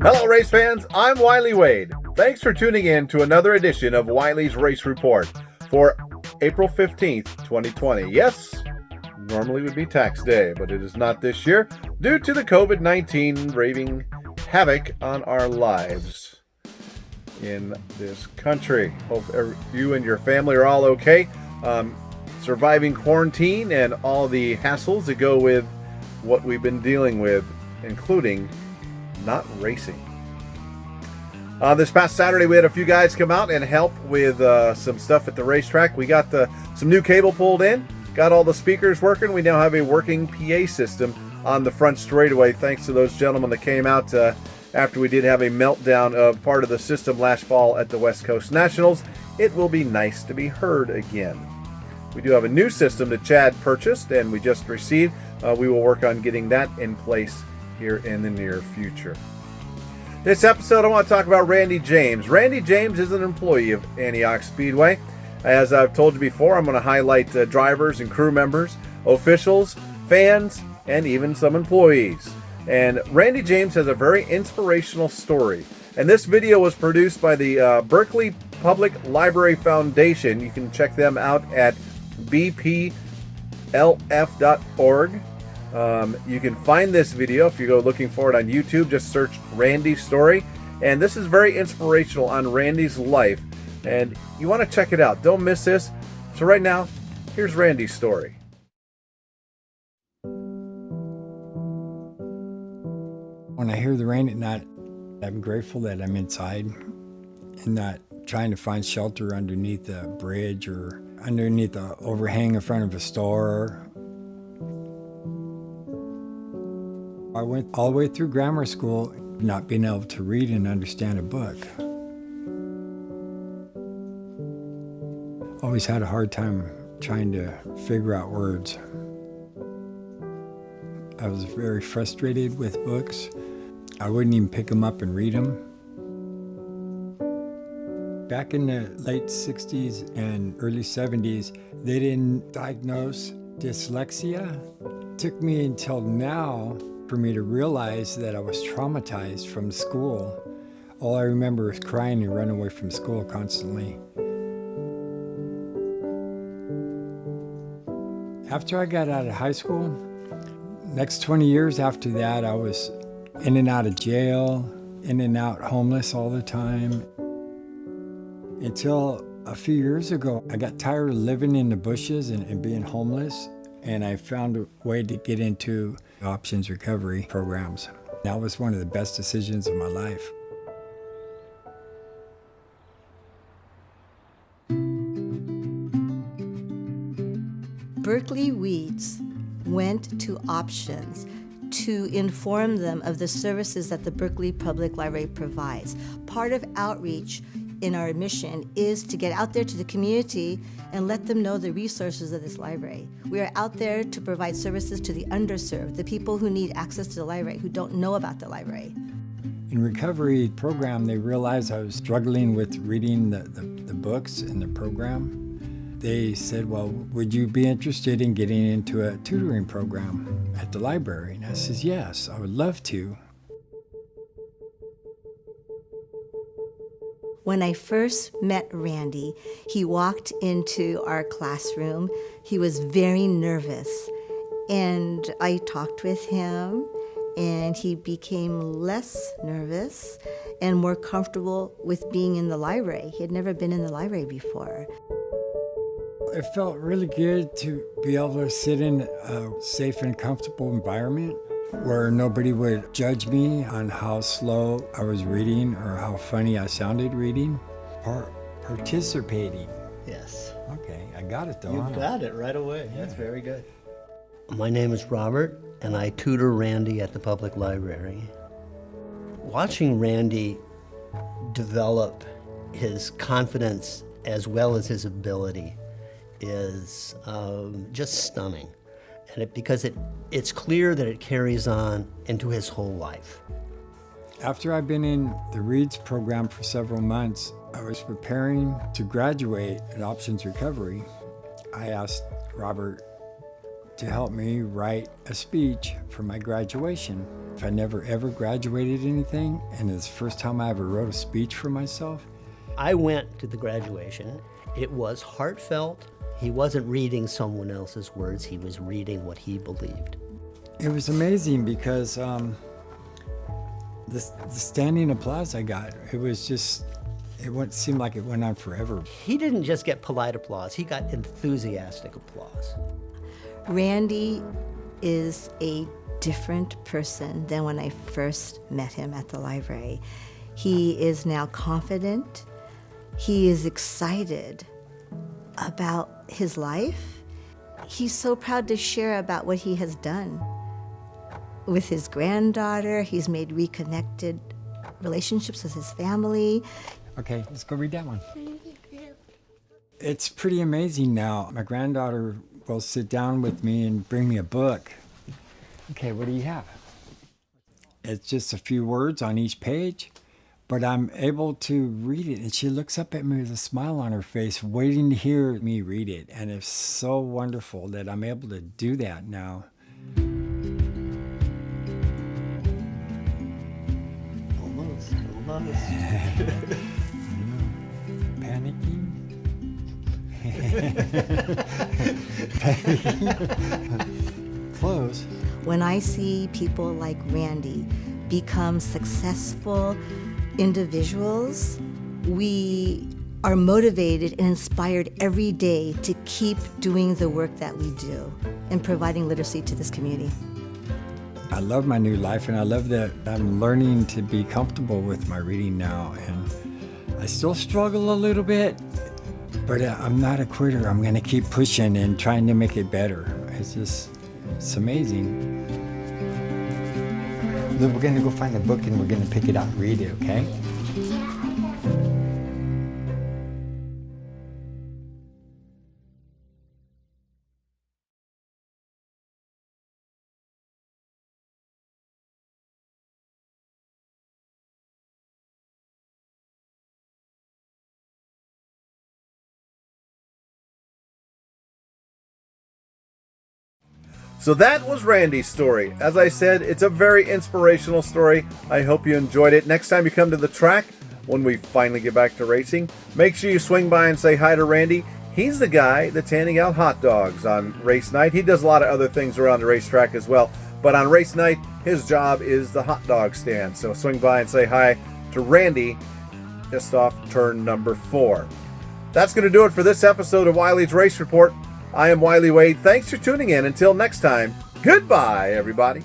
Hello, race fans. I'm Wylie Wade. Thanks for tuning in to another edition of Wylie's Race Report for April 15th, 2020. Yes, normally would be tax day, but it is not this year due to the COVID-19 wreaking havoc on our lives in this country. Hope you and your family are all okay. Surviving quarantine and all the hassles that go with what we've been dealing with, including not racing. This past Saturday, we had a few guys come out and help with some stuff at the racetrack. We got some new cable pulled in, got all the speakers working. We now have a working PA system on the front straightaway, thanks to those gentlemen that came out after we did have a meltdown of part of the system last fall at the West Coast Nationals. It will be nice to be heard again. We do have a new system that Chad purchased and we just received. We will work on getting that in place here in the near future. This episode, I want to talk about Randy James. Randy James is an employee of Antioch Speedway. As I've told you before, I'm going to highlight drivers and crew members, officials, fans, and even some employees. And Randy James has a very inspirational story. And this video was produced by the Berkeley Public Library Foundation. You can check them out at bplf.org. You can find this video if you go looking for it on YouTube. Just search Randy's story. And this is very inspirational on Randy's life. And you want to check it out. Don't miss this. So right now, here's Randy's story. When I hear the rain at night, I'm grateful that I'm inside and not trying to find shelter underneath a bridge or underneath an overhang in front of a store. I went all the way through grammar school not being able to read and understand a book. Always had a hard time trying to figure out words. I was very frustrated with books. I wouldn't even pick them up and read them. Back in the late 60s and early 70s, they didn't diagnose dyslexia. It took me until now for me to realize that I was traumatized from school. All I remember is crying and running away from school constantly. After I got out of high school, next 20 years after that, I was in and out of jail, in and out homeless all the time. Until a few years ago, I got tired of living in the bushes and being homeless, and I found a way to get into options recovery programs. That was one of the best decisions of my life. Berkeley Weeds went to Options to inform them of the services that the Berkeley Public Library provides. Part of outreach in our mission is to get out there to the community and let them know the resources of this library. We are out there to provide services to the underserved, the people who need access to the library, who don't know about the library. In recovery program, they realized I was struggling with reading the books in the program. They said, well, would you be interested in getting into a tutoring program at the library? And I said, yes, I would love to. When I first met Randy, he walked into our classroom. He was very nervous, and I talked with him, and he became less nervous and more comfortable with being in the library. He had never been in the library before. It felt really good to be able to sit in a safe and comfortable environment where nobody would judge me on how slow I was reading or how funny I sounded reading. Participating. Yes. Okay, I got it though. You huh? got it right away. Yeah. That's very good. My name is Robert, and I tutor Randy at the public library. Watching Randy develop his confidence as well as his ability is just stunning. And because it's clear that it carries on into his whole life. After I've been in the READS program for several months, I was preparing to graduate in Options Recovery. I asked Robert, to help me write a speech for my graduation. If I never ever graduated anything, and it's the first time I ever wrote a speech for myself. I went to the graduation. It was heartfelt. He wasn't reading someone else's words. He was reading what he believed. It was amazing because the standing applause I got, seemed like it went on forever. He didn't just get polite applause. He got enthusiastic applause. Randy is a different person than when I first met him at the library. He is now confident. He is excited about his life. He's so proud to share about what he has done with his granddaughter. He's made reconnected relationships with his family. Okay, let's go read that one. It's pretty amazing now. My granddaughter will sit down with me and bring me a book. Okay, what do you have? It's just a few words on each page, but I'm able to read it. And she looks up at me with a smile on her face, waiting to hear me read it. And it's so wonderful that I'm able to do that now. Almost. Panicking? Close. When I see people like Randy become successful individuals, we are motivated and inspired every day to keep doing the work that we do and providing literacy to this community. I love my new life, and I love that I'm learning to be comfortable with my reading now. And I still struggle a little bit, but I'm not a quitter. I'm going to keep pushing and trying to make it better. It's amazing. We're going to go find a book and we're going to pick it out and read it, okay? So that was Randy's story. As I said, it's a very inspirational story. I hope you enjoyed it. Next time you come to the track, when we finally get back to racing, make sure you swing by and say hi to Randy. He's the guy that's handing out hot dogs on race night. He does a lot of other things around the racetrack as well. But on race night, his job is the hot dog stand. So swing by and say hi to Randy just off turn number 4. That's going to do it for this episode of Wylie's Race Report. I am Wylie Wade. Thanks for tuning in. Until next time, goodbye, everybody.